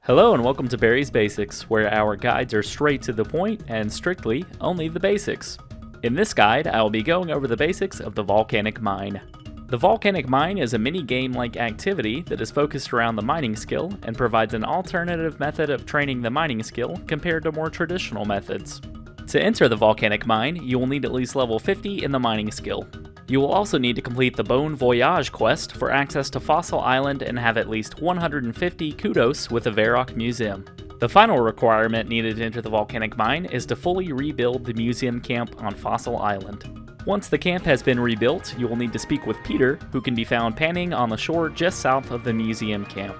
Hello and welcome to Barry's Basics, where our guides are straight to the point and strictly only the basics. In this guide, I will be going over the basics of the Volcanic Mine. The Volcanic Mine is a mini-game-like activity that is focused around the mining skill and provides an alternative method of training the mining skill compared to more traditional methods. To enter the Volcanic Mine, you will need at least level 50 in the mining skill. You will also need to complete the Bon Voyage quest for access to Fossil Island and have at least 150 kudos with the Varrock Museum. The final requirement needed to enter the Volcanic Mine is to fully rebuild the museum camp on Fossil Island. Once the camp has been rebuilt, you will need to speak with Peter, who can be found panning on the shore just south of the museum camp.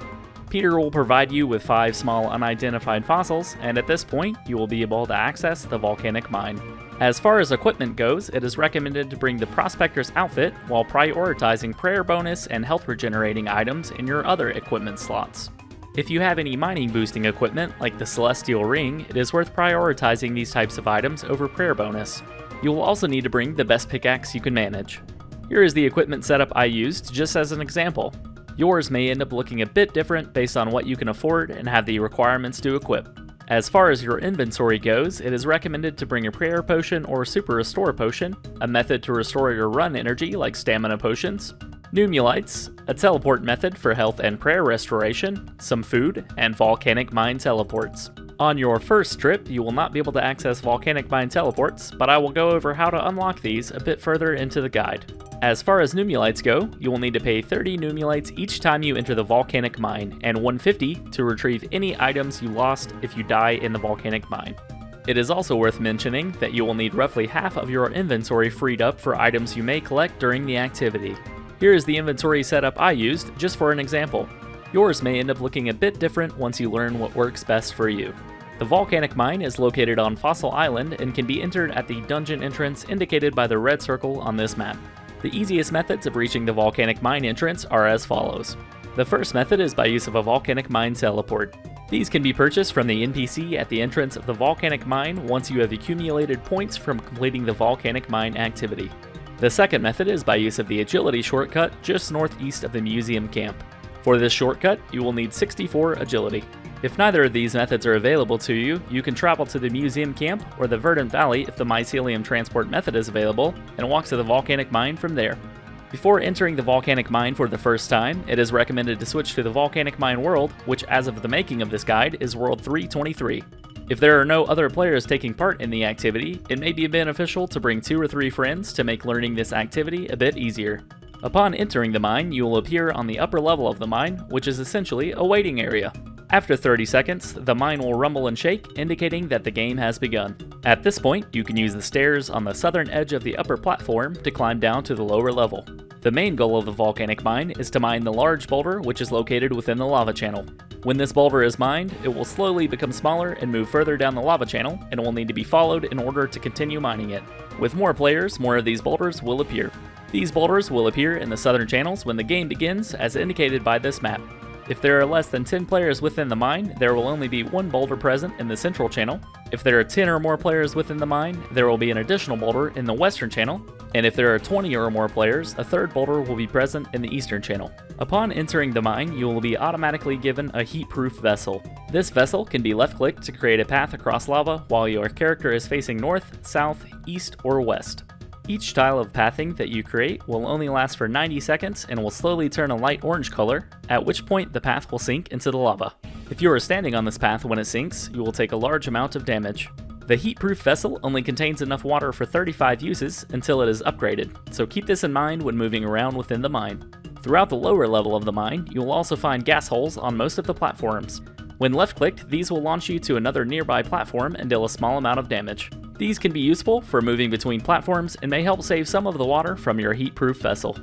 Peter will provide you with 5 small unidentified fossils, and at this point, you will be able to access the Volcanic Mine. As far as equipment goes, it is recommended to bring the Prospector's outfit while prioritizing prayer bonus and health regenerating items in your other equipment slots. If you have any mining boosting equipment, like the Celestial Ring, it is worth prioritizing these types of items over prayer bonus. You will also need to bring the best pickaxe you can manage. Here is the equipment setup I used, just as an example. Yours may end up looking a bit different based on what you can afford and have the requirements to equip. As far as your inventory goes, it is recommended to bring a prayer potion or super restore potion, a method to restore your run energy like stamina potions, Nummulites, a teleport method for health and prayer restoration, some food, and Volcanic Mine teleports. On your first trip, you will not be able to access Volcanic Mine teleports, but I will go over how to unlock these a bit further into the guide. As far as Nummulites go, you will need to pay 30 Nummulites each time you enter the Volcanic Mine, and 150 to retrieve any items you lost if you die in the Volcanic Mine. It is also worth mentioning that you will need roughly half of your inventory freed up for items you may collect during the activity. Here is the inventory setup I used, just for an example. Yours may end up looking a bit different once you learn what works best for you. The Volcanic Mine is located on Fossil Island and can be entered at the dungeon entrance indicated by the red circle on this map. The easiest methods of reaching the Volcanic Mine entrance are as follows. The first method is by use of a Volcanic Mine teleport. These can be purchased from the NPC at the entrance of the Volcanic Mine once you have accumulated points from completing the Volcanic Mine activity. The second method is by use of the Agility shortcut just northeast of the museum camp. For this shortcut, you will need 64 Agility. If neither of these methods are available to you, you can travel to the museum camp or the Verdant Valley if the mycelium transport method is available, and walk to the Volcanic Mine from there. Before entering the Volcanic Mine for the first time, it is recommended to switch to the Volcanic Mine world, which as of the making of this guide is World 323. If there are no other players taking part in the activity, it may be beneficial to bring 2 or 3 friends to make learning this activity a bit easier. Upon entering the mine, you will appear on the upper level of the mine, which is essentially a waiting area. After 30 seconds, the mine will rumble and shake, indicating that the game has begun. At this point, you can use the stairs on the southern edge of the upper platform to climb down to the lower level. The main goal of the Volcanic Mine is to mine the large boulder which is located within the lava channel. When this boulder is mined, it will slowly become smaller and move further down the lava channel, and will need to be followed in order to continue mining it. With more players, more of these boulders will appear. These boulders will appear in the southern channels when the game begins, as indicated by this map. If there are less than 10 players within the mine, there will only be 1 boulder present in the central channel. If there are 10 or more players within the mine, there will be an additional boulder in the western channel. And if there are 20 or more players, a 3rd boulder will be present in the eastern channel. Upon entering the mine, you will be automatically given a heat-proof vessel. This vessel can be left-clicked to create a path across lava while your character is facing north, south, east, or west. Each style of pathing that you create will only last for 90 seconds and will slowly turn a light orange color, at which point the path will sink into the lava. If you are standing on this path when it sinks, you will take a large amount of damage. The heat-proof vessel only contains enough water for 35 uses until it is upgraded, so keep this in mind when moving around within the mine. Throughout the lower level of the mine, you will also find gas holes on most of the platforms. When left-clicked, these will launch you to another nearby platform and deal a small amount of damage. These can be useful for moving between platforms and may help save some of the water from your heat-proof vessel.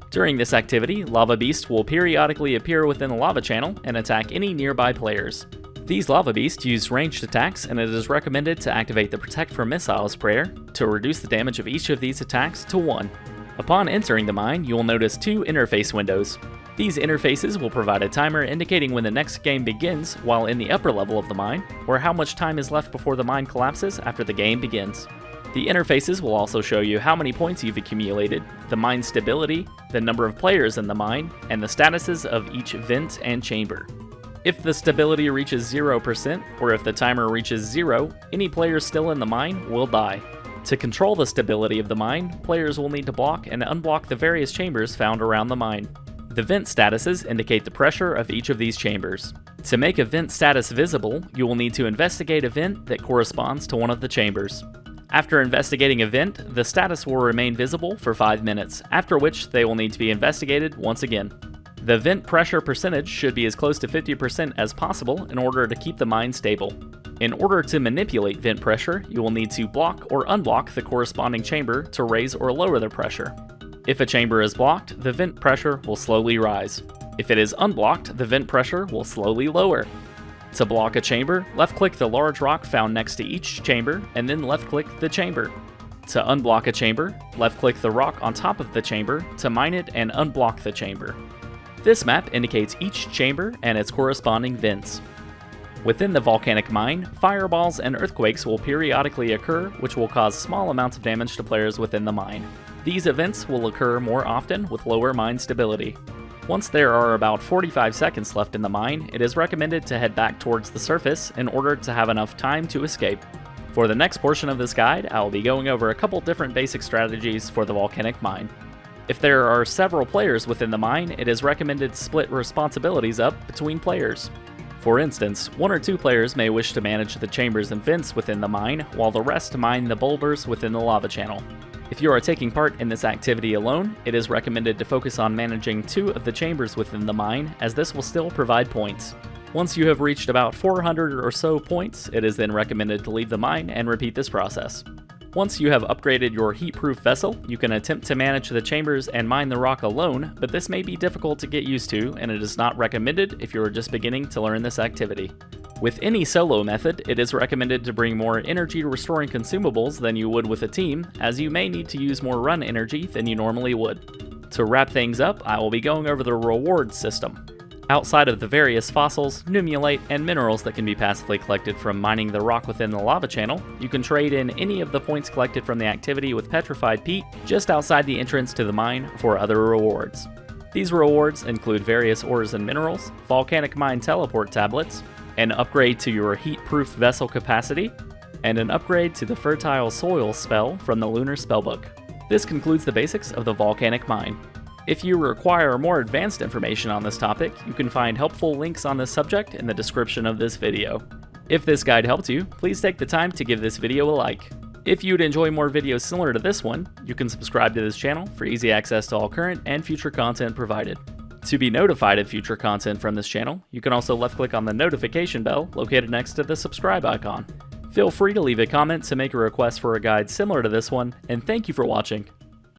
During this activity, lava beasts will periodically appear within the lava channel and attack any nearby players. These lava beasts use ranged attacks, and it is recommended to activate the Protect from Missiles prayer to reduce the damage of each of these attacks to 1. Upon entering the mine, you will notice 2 interface windows. These interfaces will provide a timer indicating when the next game begins while in the upper level of the mine, or how much time is left before the mine collapses after the game begins. The interfaces will also show you how many points you've accumulated, the mine stability, the number of players in the mine, and the statuses of each vent and chamber. If the stability reaches 0%, or if the timer reaches 0, any player still in the mine will die. To control the stability of the mine, players will need to block and unblock the various chambers found around the mine. The vent statuses indicate the pressure of each of these chambers. To make a vent status visible, you will need to investigate a vent that corresponds to one of the chambers. After investigating a vent, the status will remain visible for 5 minutes, after which they will need to be investigated once again. The vent pressure percentage should be as close to 50% as possible in order to keep the mine stable. In order to manipulate vent pressure, you will need to block or unblock the corresponding chamber to raise or lower the pressure. If a chamber is blocked, the vent pressure will slowly rise. If it is unblocked, the vent pressure will slowly lower. To block a chamber, left-click the large rock found next to each chamber, and then left-click the chamber. To unblock a chamber, left-click the rock on top of the chamber to mine it and unblock the chamber. This map indicates each chamber and its corresponding vents. Within the volcanic mine, fireballs and earthquakes will periodically occur, which will cause small amounts of damage to players within the mine. These events will occur more often with lower mine stability. Once there are about 45 seconds left in the mine, it is recommended to head back towards the surface in order to have enough time to escape. For the next portion of this guide, I will be going over a couple different basic strategies for the volcanic mine. If there are several players within the mine, it is recommended to split responsibilities up between players. For instance, 1 or 2 players may wish to manage the chambers and vents within the mine, while the rest mine the boulders within the lava channel. If you are taking part in this activity alone, it is recommended to focus on managing 2 of the chambers within the mine, as this will still provide points. Once you have reached about 400 or so points, it is then recommended to leave the mine and repeat this process. Once you have upgraded your heat-proof vessel, you can attempt to manage the chambers and mine the rock alone, but this may be difficult to get used to, and it is not recommended if you are just beginning to learn this activity. With any solo method, it is recommended to bring more energy restoring consumables than you would with a team, as you may need to use more run energy than you normally would. To wrap things up, I will be going over the reward system. Outside of the various fossils, numulite, and minerals that can be passively collected from mining the rock within the lava channel, you can trade in any of the points collected from the activity with petrified peat just outside the entrance to the mine for other rewards. These rewards include various ores and minerals, volcanic mine teleport tablets, an upgrade to your heat-proof vessel capacity, and an upgrade to the fertile soil spell from the lunar spellbook. This concludes the basics of the volcanic mine. If you require more advanced information on this topic, you can find helpful links on this subject in the description of this video. If this guide helped you, please take the time to give this video a like. If you'd enjoy more videos similar to this one, you can subscribe to this channel for easy access to all current and future content provided. To be notified of future content from this channel, you can also left-click on the notification bell located next to the subscribe icon. Feel free to leave a comment to make a request for a guide similar to this one, and thank you for watching.